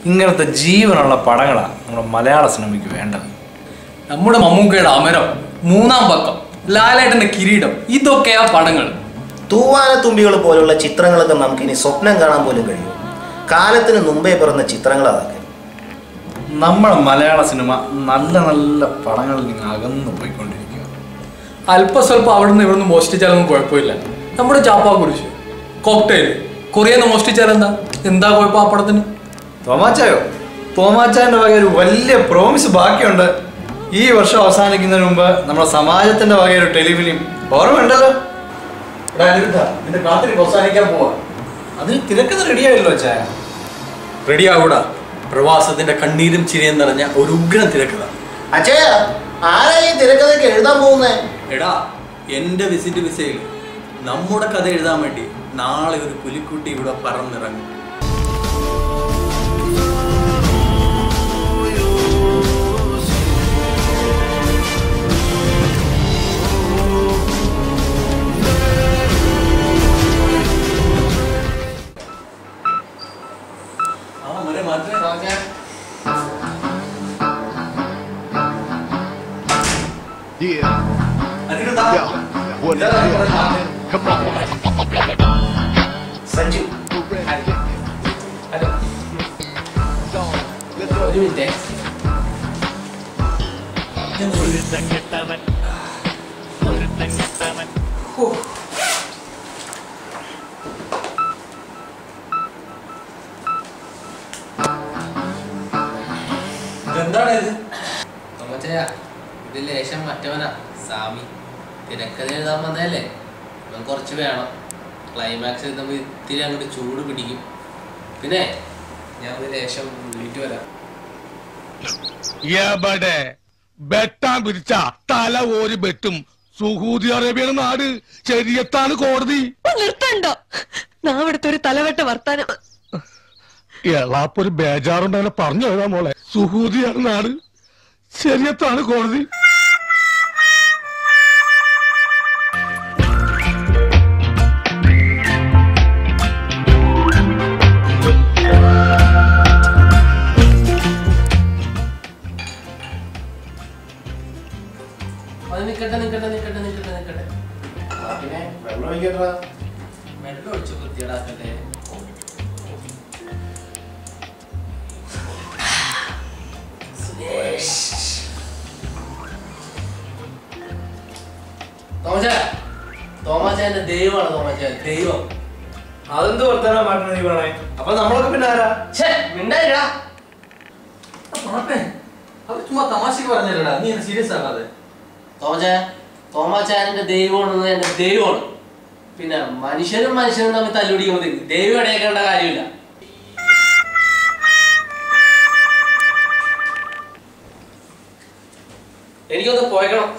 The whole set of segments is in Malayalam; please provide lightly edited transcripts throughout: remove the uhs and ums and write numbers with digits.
ഇങ്ങനത്തെ ജീവനുള്ള പടങ്ങളാണ് നമ്മുടെ മലയാള സിനിമയ്ക്ക് വേണ്ടത്. നമ്മുടെ മമ്മൂക്കയുടെ അമരം, മൂന്നാം പക്കം, ലാലേട്ടന്റെ കിരീടം, ഇതൊക്കെയാ പടങ്ങൾ. തൂവാനത്തുമ്പികൾ പോലുള്ള ചിത്രങ്ങളൊക്കെ നമുക്കിനി സ്വപ്നം കാണാൻ പോലും കഴിയും. കാലത്തിന് മുമ്പേ പിറന്ന ചിത്രങ്ങൾ അതൊക്കെ. നമ്മുടെ മലയാള സിനിമ നല്ല നല്ല പടങ്ങളിൽ നിന്ന് അകന്നു പോയിക്കൊണ്ടിരിക്കുക. അല്പസ്വല്പം അവിടെ നിന്ന് ഇവിടുന്ന് മോഷ്ടിച്ചാലൊന്നും കുഴപ്പമില്ല. നമ്മുടെ ചാപ്പാ കുരിശ്, കോക്ടെയിൽ, കൊറിയന്ന് മോഷ്ടിച്ചാലെന്താ? എന്താ കുഴപ്പം ആ പടത്തിന്? തോമാച്ചായന്റെ വക ഒരു വലിയ പ്രോമിസ് ബാക്കിയുണ്ട്. ഈ വർഷം അവസാനിക്കുന്നതിന് മുമ്പ് നമ്മുടെ സമാജത്തിന്റെ വക ഒരു ടെലിഫിലിം ഓർമ്മയുണ്ടല്ലോ. നിന്റെ കാത്തിരിപ്പ് അവസാനിക്കാൻ പോവാ. അതിന് തിരക്കഥ റെഡിയായല്ലോ ചായ. റെഡിയാകൂടാ. പ്രവാസത്തിന്റെ കണ്ണീരും ചിരിയും നിറഞ്ഞ ഒരു ഉഗ്രൻ തിരക്കഥ. അച്ഛയ ആരാ ഈ തിരക്കഥയ്ക്ക് എഴുതാൻ പോകുന്നേ? എടാ, എന്റെ വിസിറ്റ് വിസയിൽ നമ്മുടെ കഥ എഴുതാൻ വേണ്ടി നാളെ ഒരു പുലിക്കുട്ടി ഇവിടെ പറന്നിറങ്ങും. സഞ്ജു എന്താണ് ഇത്? ഇത് ലേശം മറ്റവനാ സാമി. തിരക്കഥ എഴുതാൻ വന്നതല്ലേ, ഇവൻ കുറച്ച് വേണം. ക്ലൈമാക്സ് എഴുതുമ്പോൾ ഇത്തിരി അങ്ങോട്ട് ചൂട് പിടിക്കും. പിന്നെ ഞാൻ ഒരു ലേശം വീട്ടിൽ വരാം. ബെട്ടാൻ പിരിച്ച തല ഓരി ബെട്ടും. സൗദി അറേബ്യയുടെ നാട്, ശരീരത്താണ് കോടതി. നിർത്തണ്ടോ നാവിടുത്തെ ഒരു തലവെട്ട വർത്താനം. എളാപ്പൊരു ബേജാറുണ്ടങ്ങനെ പറഞ്ഞു എഴുതാ മോളെ. സുഹൂദിയാണ് നാട്, ശരീരത്താണ് കോടതി. നിക്കട്ടെ വെള്ളം ഒഴിച്ച് വൃത്തിയേടാക്കട്ടെ. തോമാച്ചാന്റെ ദൈവമാണ് തോമാച്ചാൻ, ദൈവം. അതെന്ത് വർത്താനം മാറ്റണം നീ പറയണേ? അപ്പൊ നമ്മളൊക്കെ പിന്നെ ആരാ? മിണ്ടായിടാ. അത് ചുമ്മാ തമാശക്ക് പറഞ്ഞില്ലടാ, നീ സീരിയസ് ആകാതെ. തോമാച്ചാന്റെ ദൈവമാണെന്ന് എന്റെ ദൈവമാണ്. പിന്നെ മനുഷ്യനും തമ്മിൽ തല്ലുപിടിക്കുമ്പോൾ ദൈവം ഇടയേക്കേണ്ട കാര്യമില്ല. എനിക്കൊന്ന് പോയക്കണം.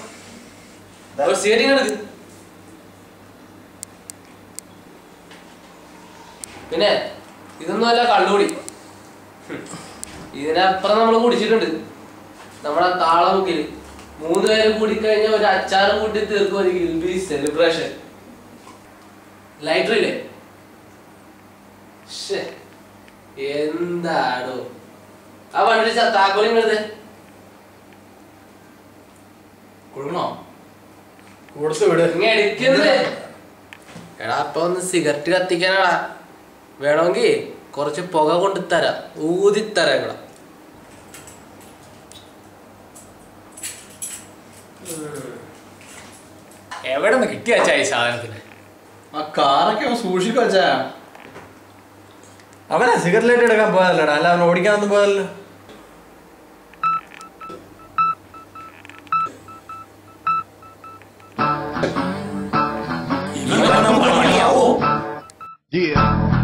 പിന്നെ ഇതൊന്നും അല്ല കള്ളുകൂടി. ഇതിനപ്പുറം നമ്മൾ കുടിച്ചിട്ടുണ്ട്. നമ്മുടെ താളമുക്കില് 3 പേര് കൂടിക്കഴിഞ്ഞാൽ ഒരു അച്ചാറ് കൂട്ടി തീർക്കും. ഒരു ഗിൽബി സെലിബ്രേഷൻ. ലൈറ്ററില്ലേ? എന്താടോ ആ വണ്ടി താക്കോലിങ് എടുത്തേ. കൊടുക്കണോ? കൊടുത്തു വിട്. എടാ അപ്പൊ ഒന്ന് സിഗരറ്റ് കത്തിക്കാനാടാ. വേണമെങ്കിൽ കുറച്ച് പുക കൊണ്ട് തരാം, ഊതിത്തരാം. ഇവിടെ എവിടെ നിന്ന് കിട്ടിയ ഈ സാധനത്തിന്? ആ കാറൊക്കെ അവൻ സൂക്ഷിക്കുക വെച്ചാ. അവനാ സിഗരറ്റ് ലൈറ്റ് എടുക്കാൻ പോയതല്ലടാ, അല്ല അവൻ ഓടിക്കാനൊന്നും പോയതല്ലോ. Yeah.